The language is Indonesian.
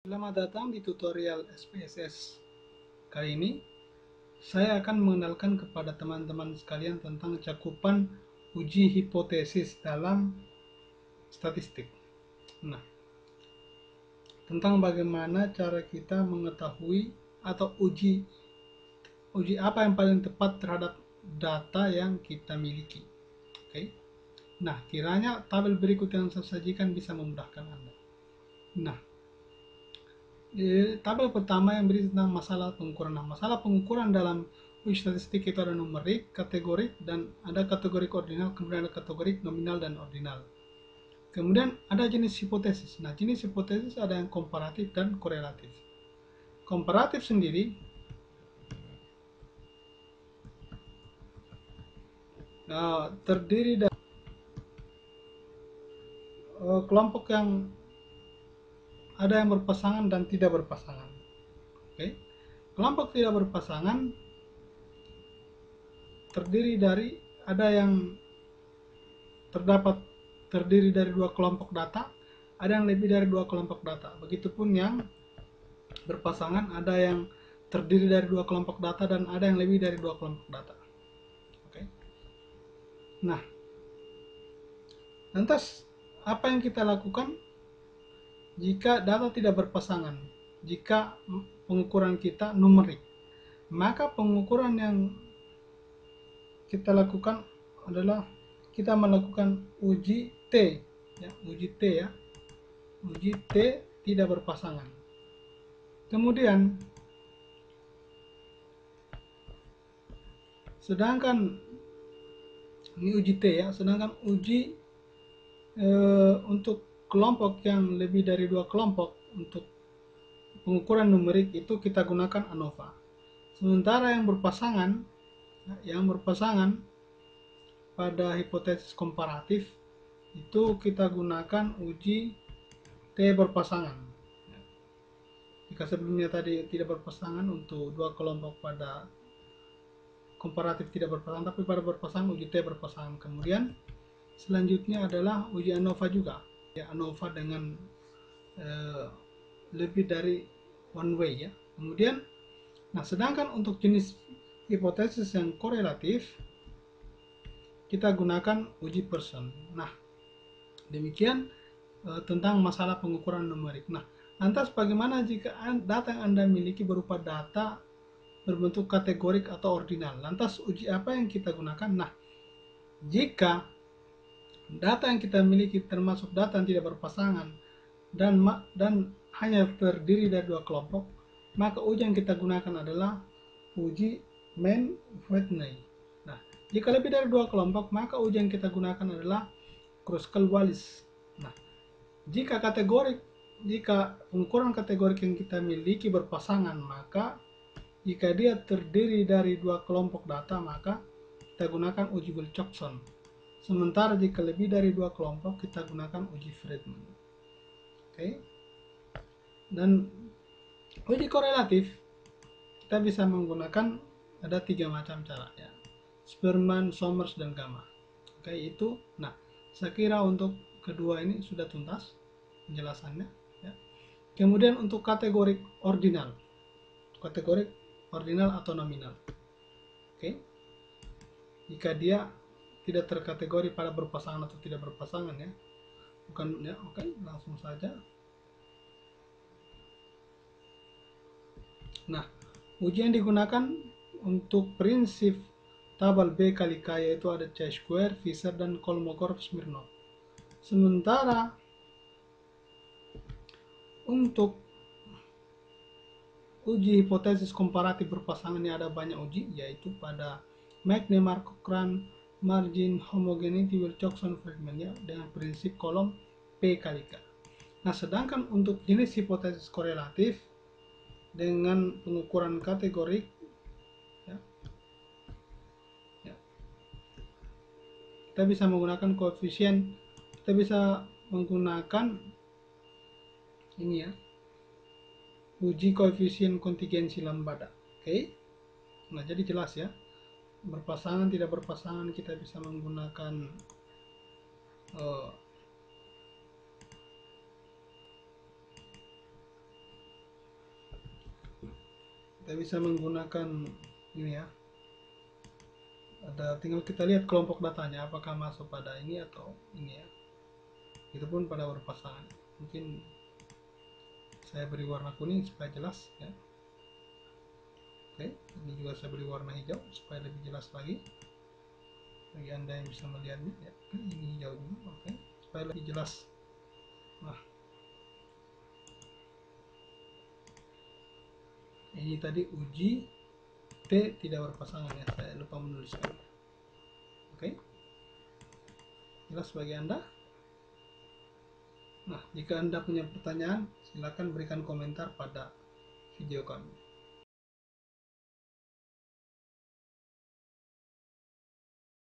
Selamat datang di tutorial SPSS. Kali ini saya akan mengenalkan kepada teman-teman sekalian tentang cakupan uji hipotesis dalam statistik. Nah, tentang bagaimana cara kita mengetahui atau uji apa yang paling tepat terhadap data yang kita miliki. Oke. Nah, kiranya tabel berikut yang saya sajikan bisa memudahkan Anda. Nah, tabel pertama yang berisi tentang masalah pengukuran. Nah, masalah pengukuran dalam uji statistik itu ada numerik, kategorik, dan ada kategorik ordinal, kemudian ada kategorik nominal dan ordinal. Kemudian ada jenis hipotesis. Nah, jenis hipotesis ada yang komparatif dan korelatif. Komparatif sendiri terdiri dari kelompok yang ada yang berpasangan dan tidak berpasangan. Oke. Kelompok tidak berpasangan terdiri dari ada yang terdiri dari dua kelompok data, ada yang lebih dari dua kelompok data. Begitupun yang berpasangan, ada yang terdiri dari dua kelompok data dan ada yang lebih dari dua kelompok data. Oke. Nah, lantas apa yang kita lakukan jika data tidak berpasangan? Jika pengukuran kita numerik, maka pengukuran yang kita lakukan adalah kita melakukan uji T, ya, uji T ya, uji T tidak berpasangan. Kemudian, sedangkan ini uji T ya, sedangkan uji untuk kelompok yang lebih dari dua kelompok untuk pengukuran numerik itu kita gunakan ANOVA. Sementara yang berpasangan pada hipotesis komparatif itu kita gunakan uji T berpasangan. Jika sebelumnya tadi tidak berpasangan untuk dua kelompok pada komparatif tidak berpasangan, tapi pada berpasangan uji T berpasangan. Kemudian selanjutnya adalah uji ANOVA juga, ya, ANOVA dengan lebih dari one way ya. Kemudian, nah sedangkan untuk jenis hipotesis yang korelatif kita gunakan uji Pearson. Nah, demikian tentang masalah pengukuran numerik. Nah, lantas bagaimana jika data yang Anda miliki berupa data berbentuk kategorik atau ordinal? Lantas uji apa yang kita gunakan? Nah, jika data yang kita miliki termasuk data yang tidak berpasangan dan hanya terdiri dari dua kelompok, maka uji yang kita gunakan adalah uji Mann-Whitney. Nah, jika lebih dari dua kelompok, maka uji yang kita gunakan adalah Kruskal-Wallis. Nah, jika pengukuran kategorik yang kita miliki berpasangan, maka jika dia terdiri dari dua kelompok data, maka kita gunakan uji Wilcoxon. Sementara jika lebih dari dua kelompok, kita gunakan uji Friedman. Oke. Dan uji korelatif kita bisa menggunakan ada tiga macam cara ya. Spearman, Somers, dan Gamma. Oke, itu. Nah, saya kira untuk kedua ini sudah tuntas penjelasannya ya. Kemudian untuk kategori ordinal atau nominal. Oke. Jika dia tidak terkategori pada berpasangan atau tidak berpasangan ya. Bukan ya, oke, langsung saja. Nah, uji yang digunakan untuk prinsip tabel B kali K yaitu ada chi-square, Fisher, dan Kolmogorov-Smirnov. Sementara untuk uji hipotesis komparatif berpasangan ini ada banyak uji, yaitu pada McNemar, Cochrane, margin, homogeneity, Wilcoxon, Friedman ya, dengan prinsip kolom P kali K. Nah, sedangkan untuk jenis hipotesis korelatif dengan pengukuran kategorik ya, kita bisa menggunakan koefisien, kita bisa menggunakan ini ya, uji koefisien kontingensi lambda. Oke. Nah, jadi jelas ya, berpasangan tidak berpasangan kita bisa menggunakan kita bisa menggunakan ini ya, ada tinggal kita lihat kelompok datanya apakah masuk pada ini atau ini ya, itu pun pada berpasangan. Mungkin saya beri warna kuning supaya jelas ya. Oke, ini juga saya beri warna hijau supaya lebih jelas lagi bagi Anda yang bisa melihatnya ya. Oke, ini hijau juga. Oke, supaya lebih jelas. Nah, ini tadi uji T tidak berpasangan ya, saya lupa menuliskan. Oke, jelas bagi Anda? Nah, jika Anda punya pertanyaan, silakan berikan komentar pada video kami.